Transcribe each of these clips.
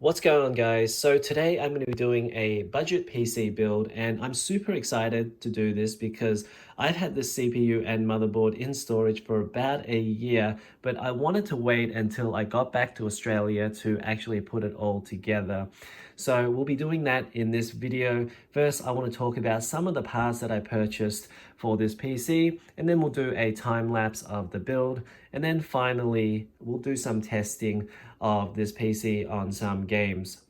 What's going on, guys? So today I'm going to be doing a budget PC build, and I'm super excited to do this because I've had this CPU and motherboard in storage for about a year, but I wanted to wait until I got back to Australia to actually put it all together. So we'll be doing that in this video. First, I want to talk about some of the parts that I purchased for this PC, and then we'll do a time lapse of the build, and then finally we'll do some testing of this PC on some games.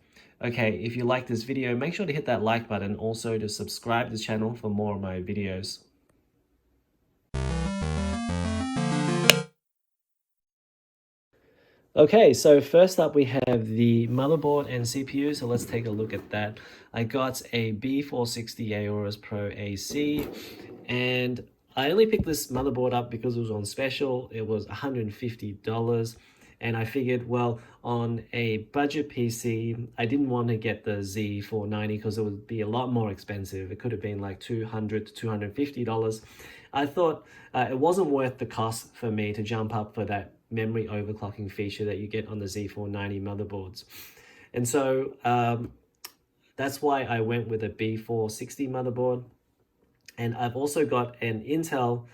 Okay, if you like this video, make sure to hit that like button, also to subscribe to the channel for more of my videos. Okay, so first up we have the motherboard and CPU, so let's take a look at that. I got a B460 Aorus Pro AC, and I only picked this motherboard up because it was on special. It was $150, and I figured, well, on a budget PC, I didn't want to get the Z490 because it would be a lot more expensive. It could have been like $200 to $250. I thought it wasn't worth the cost for me to jump up for that memory overclocking feature that you get on the Z490 motherboards. And so that's why I went with a B460 motherboard. And I've also got an Intel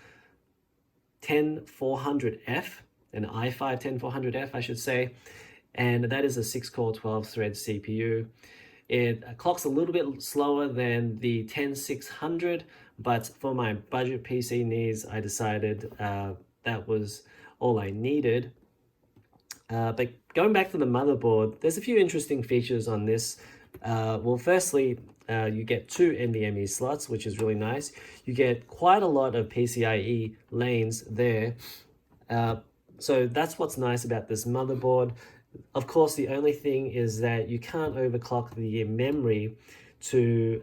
10400F, an i5-10400F, I should say. And that is a 6-core, 12-thread CPU. It clocks a little bit slower than the 10600, but for my budget PC needs, I decided that was all I needed. But going back to the motherboard, there's a few interesting features on this. Well, firstly, you get two NVMe slots, which is really nice. You get quite a lot of PCIe lanes there. So that's what's nice about this motherboard. Of course, the only thing is that you can't overclock the memory to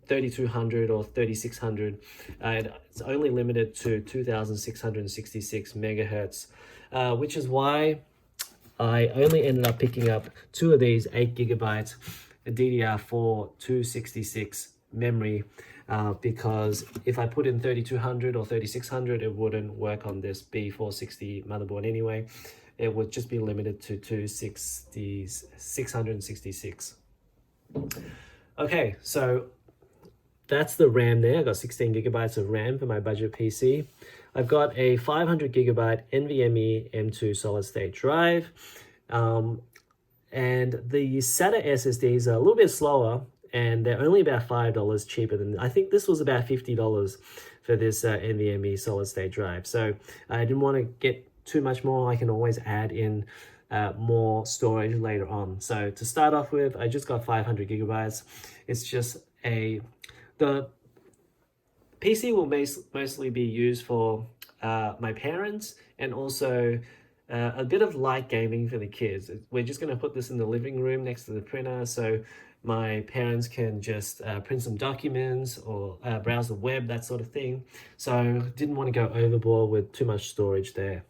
3200 or 3600. It's only limited to 2666 megahertz, which is why I only ended up picking up two of these 8GB DDR4 266 memory, because if I put in 3200 or 3600, it wouldn't work on this B460 motherboard anyway. It would just be limited to 666. Okay, so that's the RAM there. I got 16 gigabytes of RAM for my budget PC. I've got a 500 gigabyte NVMe M2 solid state drive. And the SATA SSDs are a little bit slower, and they're only about $5 cheaper than, I think this was about $50 for this NVMe solid state drive. So I didn't want to get too much more. I can always add in more storage later on. So to start off with, I just got 500 gigabytes. It's just the PC will mostly be used for my parents, and also a bit of light gaming for the kids. We're just going to put this in the living room next to the printer, so my parents can just print some documents or browse the web, that sort of thing. So didn't want to go overboard with too much storage there.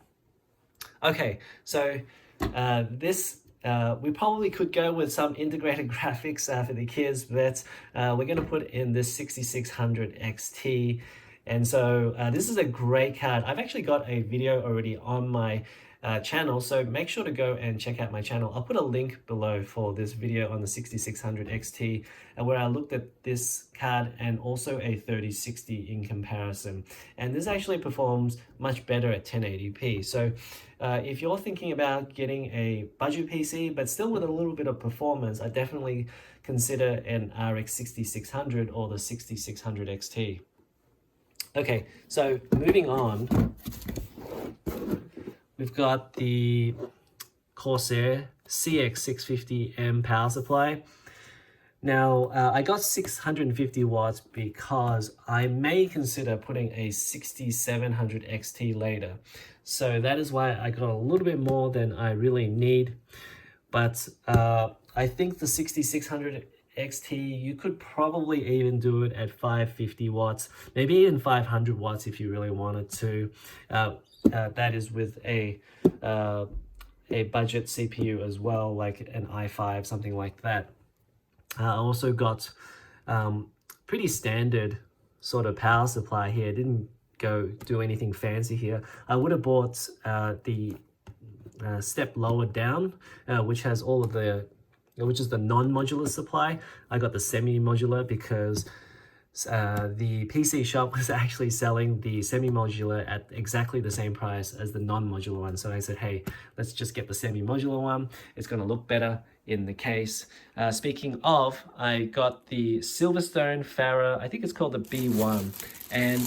Okay, so we probably could go with some integrated graphics for the kids, but we're going to put in this 6600 XT. And so this is a great card. I've actually got a video already on my channel, so make sure to go and check out my channel. I'll put a link below for this video on the 6600 XT, where I looked at this card and also a 3060 in comparison. And this actually performs much better at 1080p. So if you're thinking about getting a budget PC, but still with a little bit of performance, I definitely consider an RX 6600 or the 6600 XT. Okay, so moving on, we've got the Corsair CX650M power supply. Now, I got 650 watts because I may consider putting a 6700 XT later. So that is why I got a little bit more than I really need. But I think the 6600 XT, you could probably even do it at 550 watts, maybe even 500 watts if you really wanted to. That is with a budget CPU as well, like an i5, something like that. I also got pretty standard sort of power supply here. Didn't go do anything fancy here. I would have bought the step lower down, which has all of the which is the non-modular supply. I got the semi-modular because the PC shop was actually selling the semi-modular at exactly the same price as the non-modular one. So I said, hey, let's just get the semi-modular one. It's going to look better in the case. Speaking of, I got the Silverstone Fara, I think it's called the B1. And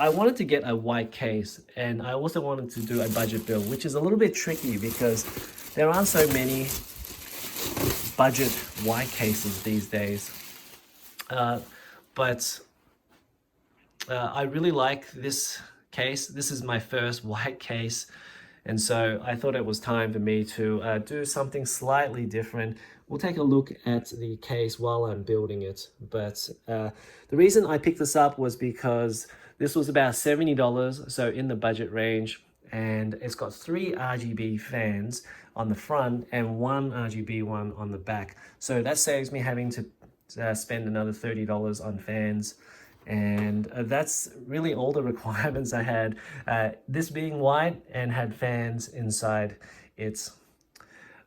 I wanted to get a white case, and I also wanted to do a budget build, which is a little bit tricky because there aren't so many budget white cases these days. But I really like this case. This is my first white case, and so I thought it was time for me to do something slightly different. We'll take a look at the case while I'm building it. But the reason I picked this up was because this was about $70, so in the budget range, and it's got 3 RGB fans on the front and 1 RGB one on the back. So that saves me having to spend another $30 on fans, and that's really all the requirements I had. This being white and had fans inside it.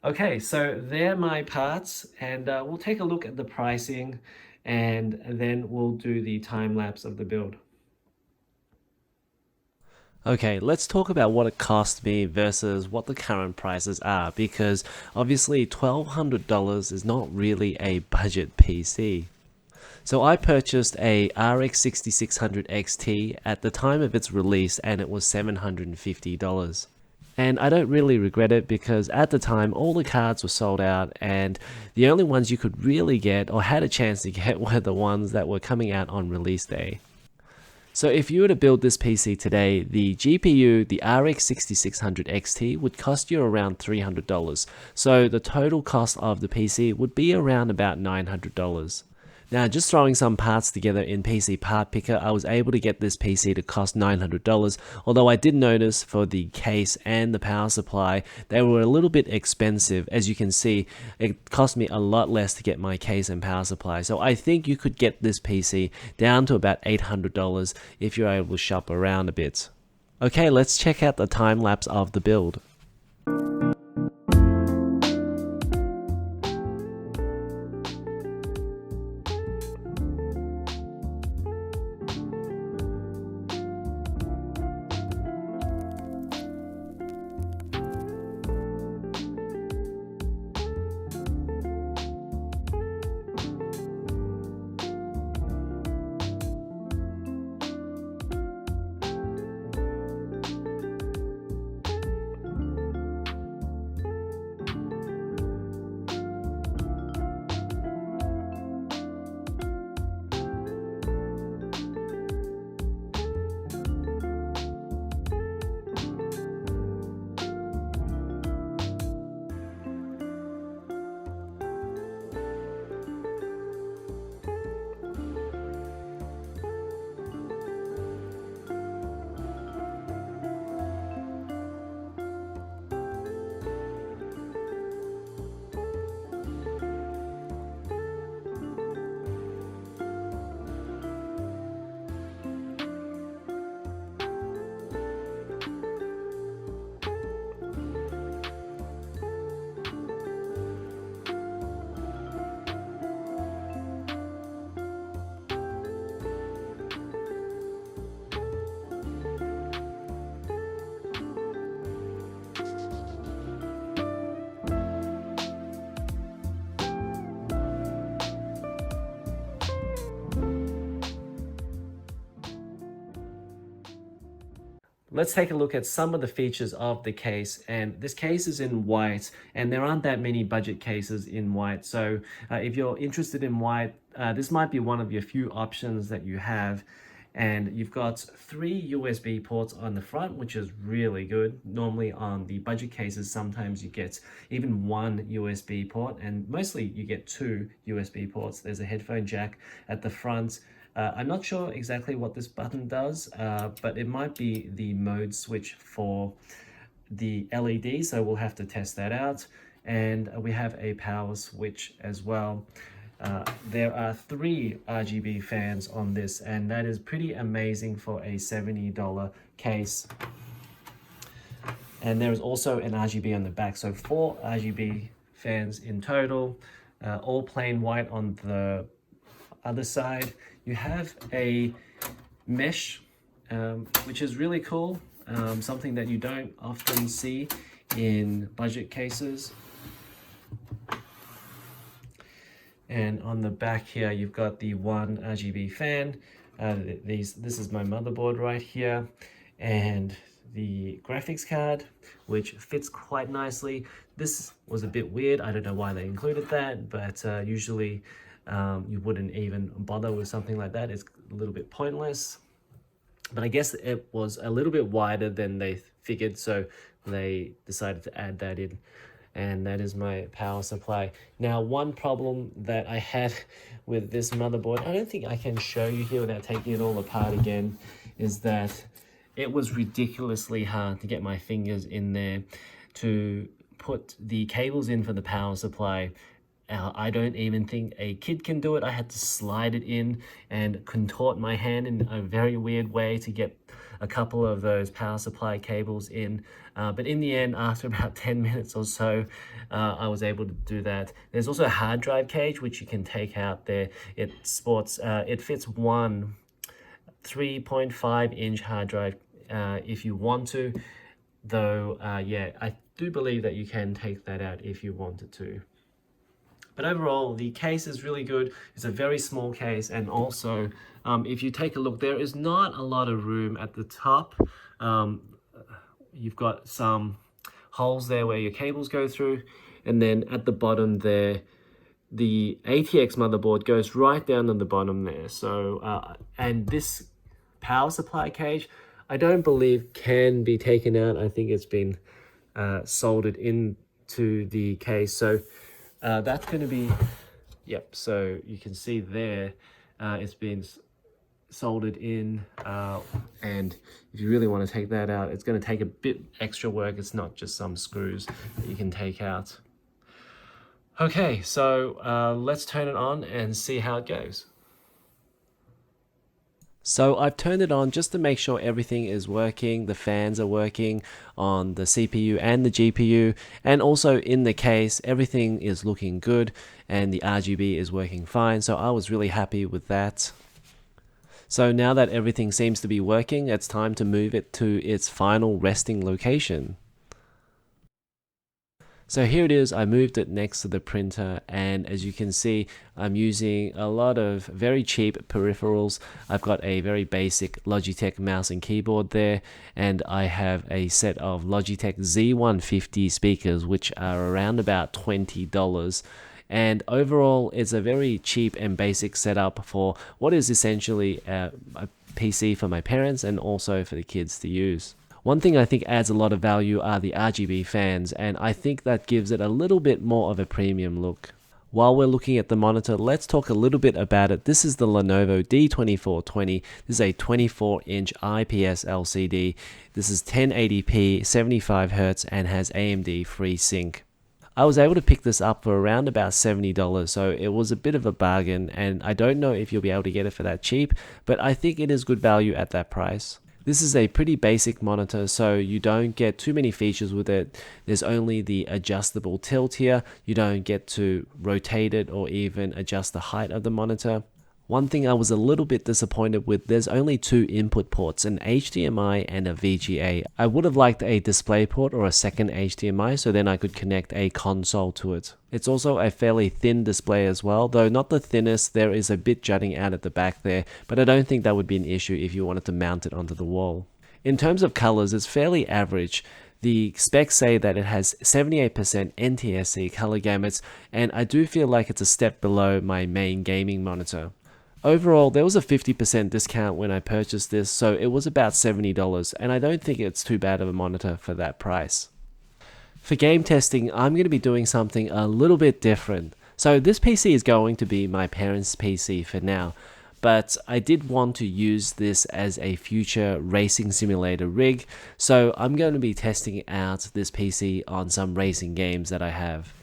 Okay, so they're my parts, and we'll take a look at the pricing, and then we'll do the time lapse of the build. Okay, let's talk about what it cost me versus what the current prices are, because obviously $1,200 is not really a budget PC. So I purchased a RX 6600 XT at the time of its release, and it was $750. And I don't really regret it because at the time all the cards were sold out, and the only ones you could really get or had a chance to get were the ones that were coming out on release day. So if you were to build this PC today, the GPU, the RX 6600 XT, would cost you around $300. So the total cost of the PC would be around about $900. Now, just throwing some parts together in PC Part Picker, I was able to get this PC to cost $900, although I did notice for the case and the power supply, they were a little bit expensive. As you can see, it cost me a lot less to get my case and power supply. So I think you could get this PC down to about $800 if you're able to shop around a bit. Okay, let's check out the time lapse of the build. Let's take a look at some of the features of the case, and this case is in white, and there aren't that many budget cases in white. So if you're interested in white, this might be one of your few options that you have. And you've got 3 USB ports on the front, which is really good. Normally on the budget cases, sometimes you get even 1 USB port, and mostly you get 2 USB ports. There's a headphone jack at the front. I'm not sure exactly what this button does, but it might be the mode switch for the LED, so we'll have to test that out. And we have a power switch as well. There are 3 RGB fans on this, and that is pretty amazing for a $70 case. And there is also an RGB on the back, so 4 RGB fans in total, all plain white on the other side. You have a mesh, which is really cool, something that you don't often see in budget cases. And on the back here, you've got the one RGB fan. This is my motherboard right here, and the graphics card, which fits quite nicely. This was a bit weird. I don't know why they included that, but usually you wouldn't even bother with something like that. It's a little bit pointless. But I guess it was a little bit wider than they figured, so they decided to add that in. And that is my power supply. Now, one problem that I had with this motherboard, I don't think I can show you here without taking it all apart again, is that it was ridiculously hard to get my fingers in there to put the cables in for the power supply. I don't even think a kid can do it. I had to slide it in and contort my hand in a very weird way to get a couple of those power supply cables in. But in the end, after about 10 minutes or so, I was able to do that. There's also a hard drive cage, which you can take out there. It sports, it fits one 3.5-inch hard drive if you want to. Though, yeah, I do believe that you can take that out if you wanted to. But overall, the case is really good. It's a very small case, and also, if you take a look, there is not a lot of room at the top. You've got some holes there where your cables go through, and then at the bottom there, the ATX motherboard goes right down on the bottom there. So, and this power supply cage, I don't believe can be taken out. I think it's been soldered into the case. So that's going to be, yep, so you can see there, it's been soldered in, and if you really want to take that out, it's going to take a bit extra work. It's not just some screws that you can take out. Okay, so let's turn it on and see how it goes. So I've turned it on just to make sure everything is working. The fans are working on the CPU and the GPU, and also in the case, everything is looking good and the RGB is working fine. So I was really happy with that. So now that everything seems to be working, it's time to move it to its final resting location. So here it is. I moved it next to the printer, and as you can see, I'm using a lot of very cheap peripherals. I've got a very basic Logitech mouse and keyboard there, and I have a set of Logitech Z150 speakers, which are around about $20. And overall, it's a very cheap and basic setup for what is essentially a PC for my parents and also for the kids to use. One thing I think adds a lot of value are the RGB fans, and I think that gives it a little bit more of a premium look. While we're looking at the monitor, let's talk a little bit about it. This is the Lenovo D24-20. This is a 24-inch IPS LCD. This is 1080p, 75Hz, and has AMD Freesync. I was able to pick this up for around about $70, so it was a bit of a bargain, and I don't know if you'll be able to get it for that cheap, but I think it is good value at that price. This is a pretty basic monitor, so you don't get too many features with it. There's only the adjustable tilt here. You don't get to rotate it or even adjust the height of the monitor. One thing I was a little bit disappointed with, there's only two input ports, an HDMI and a VGA. I would have liked a display port or a second HDMI, so then I could connect a console to it. It's also a fairly thin display as well, though not the thinnest. There is a bit jutting out at the back there, but I don't think that would be an issue if you wanted to mount it onto the wall. In terms of colors, it's fairly average. The specs say that it has 78% NTSC color gamuts, and I do feel like it's a step below my main gaming monitor. Overall, there was a 50% discount when I purchased this, so it was about $70, and I don't think it's too bad of a monitor for that price. For game testing, I'm going to be doing something a little bit different. So this PC is going to be my parents' PC for now, but I did want to use this as a future racing simulator rig, so I'm going to be testing out this PC on some racing games that I have.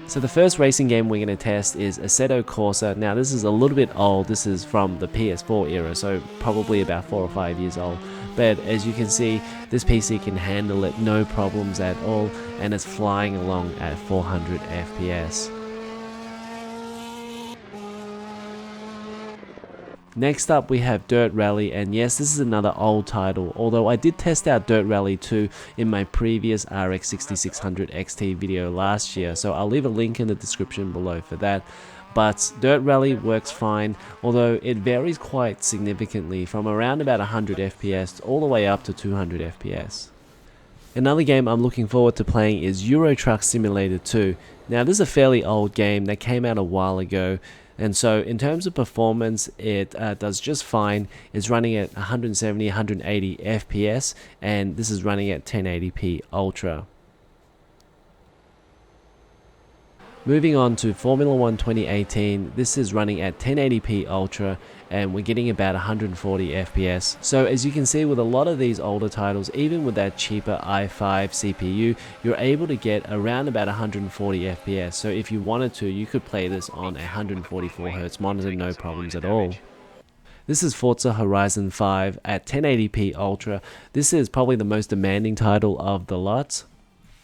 So the first racing game we're going to test is Assetto Corsa. Now this is a little bit old, this is from the PS4 era, so probably about 4 or 5 years old. But as you can see, this PC can handle it no problems at all, and it's flying along at 400 FPS. Next up we have Dirt Rally, and yes, this is another old title, although I did test out Dirt Rally 2 in my previous RX 6600 XT video last year, so I'll leave a link in the description below for that. But Dirt Rally works fine, although it varies quite significantly from around about 100 FPS all the way up to 200 FPS. Another game I'm looking forward to playing is Euro Truck Simulator 2. Now this is a fairly old game that came out a while ago, and so in terms of performance it does just fine. It's running at 170-180 FPS, and this is running at 1080p Ultra. Moving on to Formula 1 2018, this is running at 1080p Ultra and we're getting about 140 FPS. So as you can see with a lot of these older titles, even with that cheaper i5 CPU, you're able to get around about 140 FPS. So if you wanted to, you could play this on a 144Hz monitor, no problems at all. This is Forza Horizon 5 at 1080p Ultra. This is probably the most demanding title of the lot.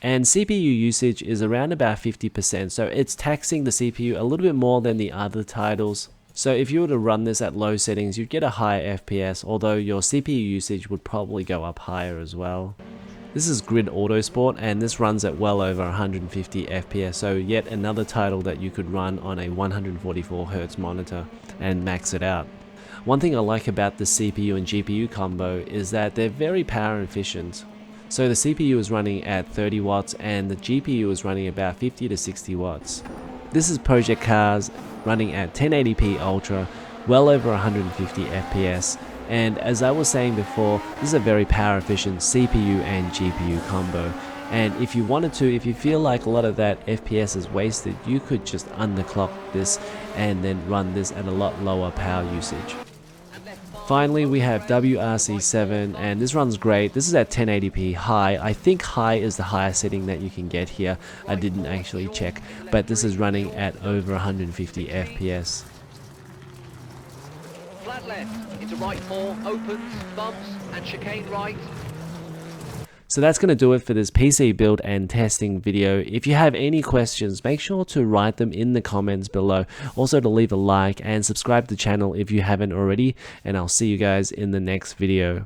And CPU usage is around about 50%, so it's taxing the CPU a little bit more than the other titles. So if you were to run this at low settings, you'd get a higher FPS, although your CPU usage would probably go up higher as well. This is Grid Autosport, and this runs at well over 150 FPS, so yet another title that you could run on a 144Hz monitor and max it out. One thing I like about the CPU and GPU combo is that they're very power efficient. So the CPU is running at 30 watts and the GPU is running about 50 to 60 watts. This is Project Cars running at 1080p Ultra, well over 150 FPS, and as I was saying before, this is a very power efficient CPU and GPU combo. And if you wanted to, if you feel like a lot of that FPS is wasted, you could just underclock this and then run this at a lot lower power usage. Finally, we have WRC7, and this runs great. This is at 1080p high. I think high is the highest setting that you can get here. I didn't actually check, but this is running at over 150 FPS. Flat left, into right 4, opens, bumps, and chicane right. So that's going to do it for this PC build and testing video. If you have any questions, make sure to write them in the comments below. Also to leave a like and subscribe to the channel if you haven't already, and I'll see you guys in the next video.